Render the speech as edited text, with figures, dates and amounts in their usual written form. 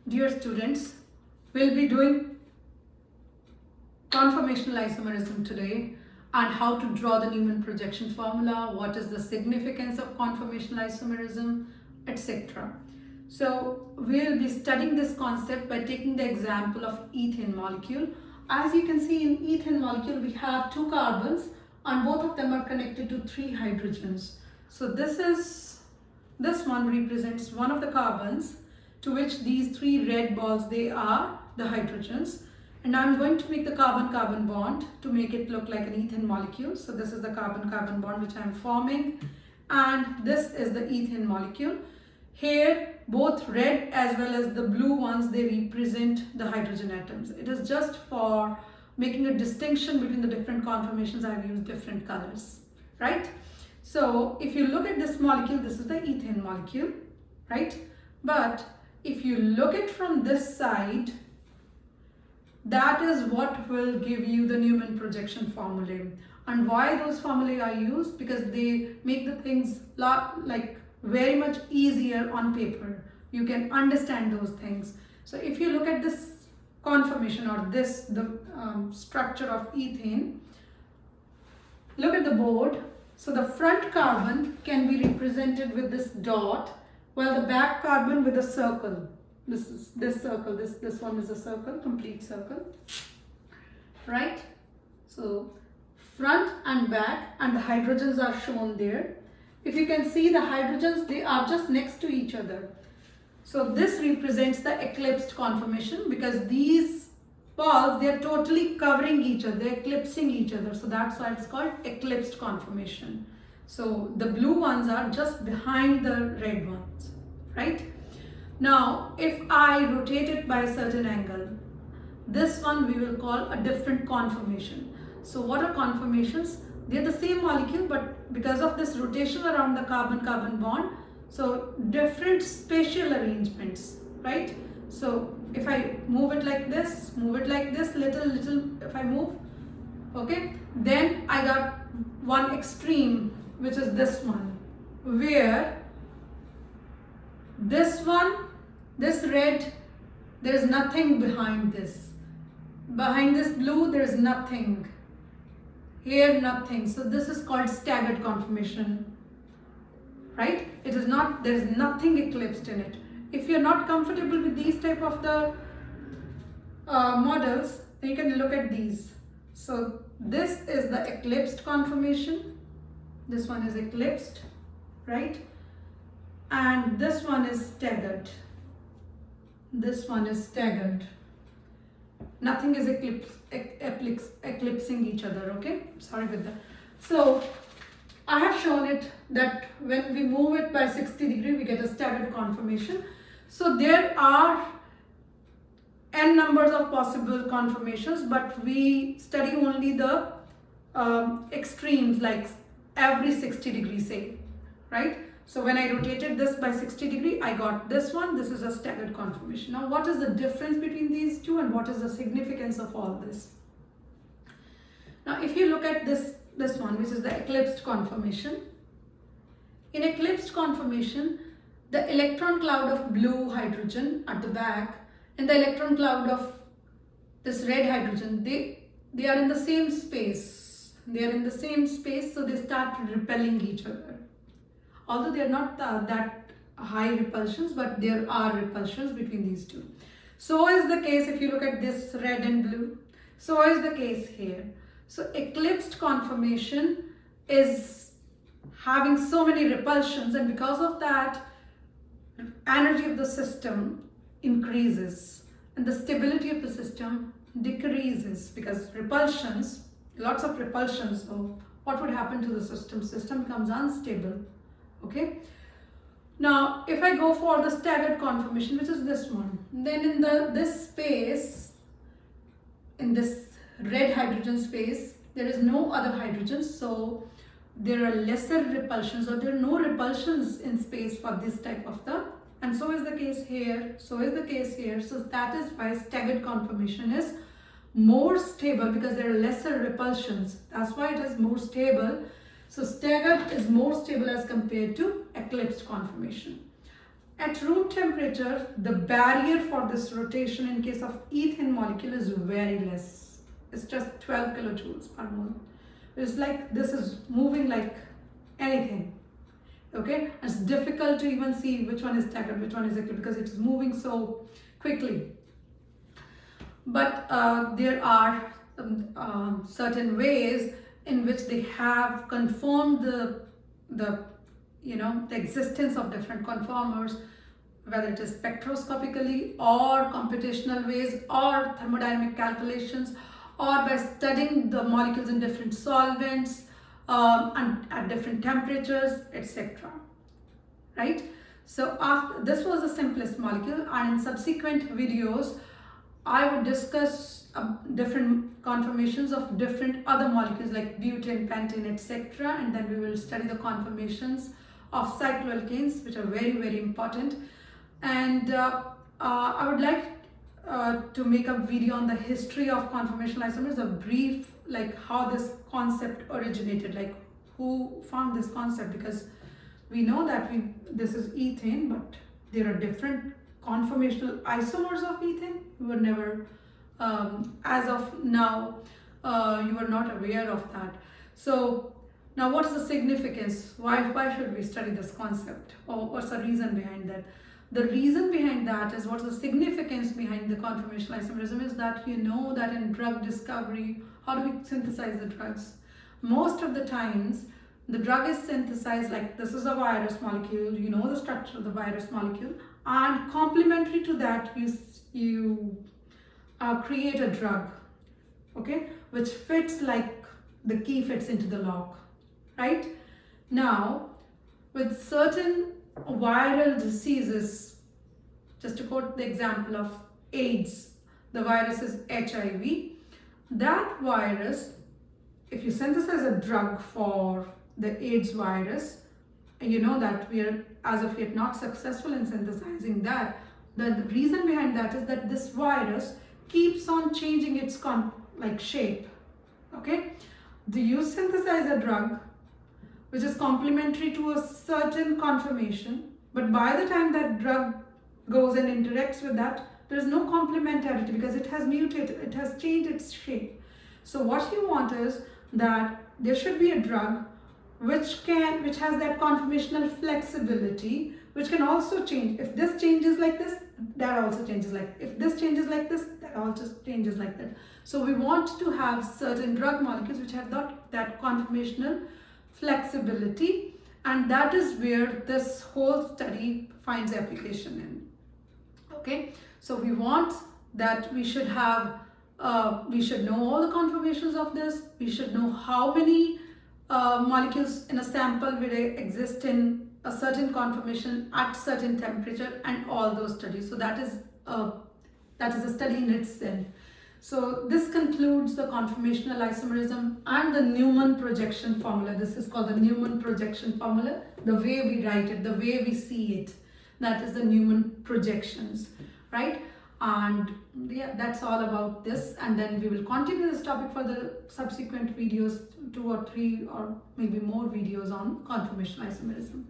Dear students, we'll be doing conformational isomerism today and how to draw the Newman projection formula, what is the significance of conformational isomerism, etc. So we'll be studying this concept by taking the example of ethane molecule. As you can see, in ethane molecule we have two carbons and both of them are connected to three hydrogens. So this one represents one of the carbons, to which these three red balls, they are the hydrogens. And I'm going to make the carbon-carbon bond to make it look like an ethane molecule. So this is the carbon-carbon bond which I'm forming, and this is the ethane molecule. Here both red as well as the blue ones, they represent the hydrogen atoms. It is just for making a distinction between the different conformations. I've used different colors, right? So if you look at this molecule, this is the ethane molecule, right? But if you look at from this side, that is what will give you the Newman projection formulae. And why those formulae are used? Because they make the things like very much easier on paper. You can understand those things. So if you look at this conformation or the structure of ethane, look at the board. So the front carbon can be represented with this dot, while the back carbon with a circle. This one is a circle, complete circle, right? So front and back, and the hydrogens are shown there. If you can see, the hydrogens, they are just next to each other. So this represents the eclipsed conformation, because these balls, they are totally covering each other, they're eclipsing each other. So that's why it's called eclipsed conformation. So the blue ones are just behind the red ones, right? Now, if I rotate it by a certain angle, this one we will call a different conformation. So what are conformations? They're the same molecule, but because of this rotation around the carbon-carbon bond, so different spatial arrangements, right? So if I move it like this, little, if I move, okay, then I got one extreme, which is this one, where this one, this red, there is nothing behind this. Behind this blue, there is nothing. Here, nothing. So this is called staggered conformation, right? It is not, there is nothing eclipsed in it. If you're not comfortable with these type of the models, then you can look at these. So this is the eclipsed conformation. This one is eclipsed, right? And this one is staggered. This one is staggered. Nothing is eclipsing each other, okay? Sorry with that. So I have shown it that when we move it by 60 degrees, we get a staggered conformation. So there are n numbers of possible conformations, but we study only the extremes, like every 60 degrees, say, right? So when I rotated this by 60 degrees, I got this one. This is a staggered conformation. Now, what is the difference between these two, and what is the significance of all this? Now, if you look at this one, which is the eclipsed conformation. In eclipsed conformation, the electron cloud of blue hydrogen at the back and the electron cloud of this red hydrogen, they are in the same space. They are in the same space, so they start repelling each other. Although they are not that high repulsions, but there are repulsions between these two. So is the case if you look at this red and blue. So is the case here. So eclipsed conformation is having so many repulsions, and because of that, energy of the system increases and the stability of the system decreases, because repulsions, lots of repulsions. So what would happen to the system? System becomes unstable. Okay. Now, if I go for the staggered conformation, which is this one, then in this space, in this red hydrogen space, there is no other hydrogens, so there are lesser repulsions, or there are no repulsions in space for this type of and so is the case here, so is the case here. So that is why staggered conformation is more stable, because there are lesser repulsions. That's why it is more stable. So staggered is more stable as compared to eclipsed conformation. At room temperature, the barrier for this rotation in case of ethane molecule is very less. It's just 12 kilojoules per mole. It's like this is moving like anything. Okay, it's difficult to even see which one is staggered, which one is eclipsed, because it is moving so quickly. But there are certain ways in which they have confirmed the existence of different conformers, whether it is spectroscopically or computational ways or thermodynamic calculations, or by studying the molecules in different solvents and at different temperatures, etc. Right? So this was the simplest molecule, and in subsequent videos I would discuss different conformations of different other molecules like butane, pentane, etc. And then we will study the conformations of cycloalkanes, which are very, very important. And I would like to make a video on the history of conformational isomers, a brief, like how this concept originated, like who found this concept, because we know that this is ethane, but there are different conformational isomers of ethane. We were never, as of now, you were not aware of that. So now what is the significance? Why should we study this concept? Or what's the reason behind that? The reason behind that is, what's the significance behind the conformational isomerism is that you know that in drug discovery, how do we synthesize the drugs? Most of the times, the drug is synthesized like this is a virus molecule, you know the structure of the virus molecule, and complementary to that, you create a drug, okay, which fits like the key fits into the lock, right? Now, with certain viral diseases, just to quote the example of AIDS, the virus is HIV. That virus, if you synthesize a drug for the AIDS virus, and you know that we are as of yet not successful in synthesizing that, the reason behind that is that this virus keeps on changing its shape, okay? Do you synthesize a drug which is complementary to a certain conformation, but by the time that drug goes and interacts with that, there is no complementarity because it has mutated, it has changed its shape. So what you want is that there should be a drug which has that conformational flexibility, which can also change. If this changes like this, that also changes like, if this changes like this, that also changes like that. So we want to have certain drug molecules which have that conformational flexibility, and that is where this whole study finds application in. Okay, so we want that we should have, we should know all the conformations of this, we should know how many molecules in a sample will exist in a certain conformation at certain temperature, and all those studies. So that is a study in itself. So this concludes the conformational isomerism and the Newman projection formula. This is called the Newman projection formula. The way we write it, the way we see it, that is the Newman projections, right? And yeah, that's all about this. And then we will continue this topic for the subsequent videos, 2 or 3 or maybe more videos on conformational isomerism.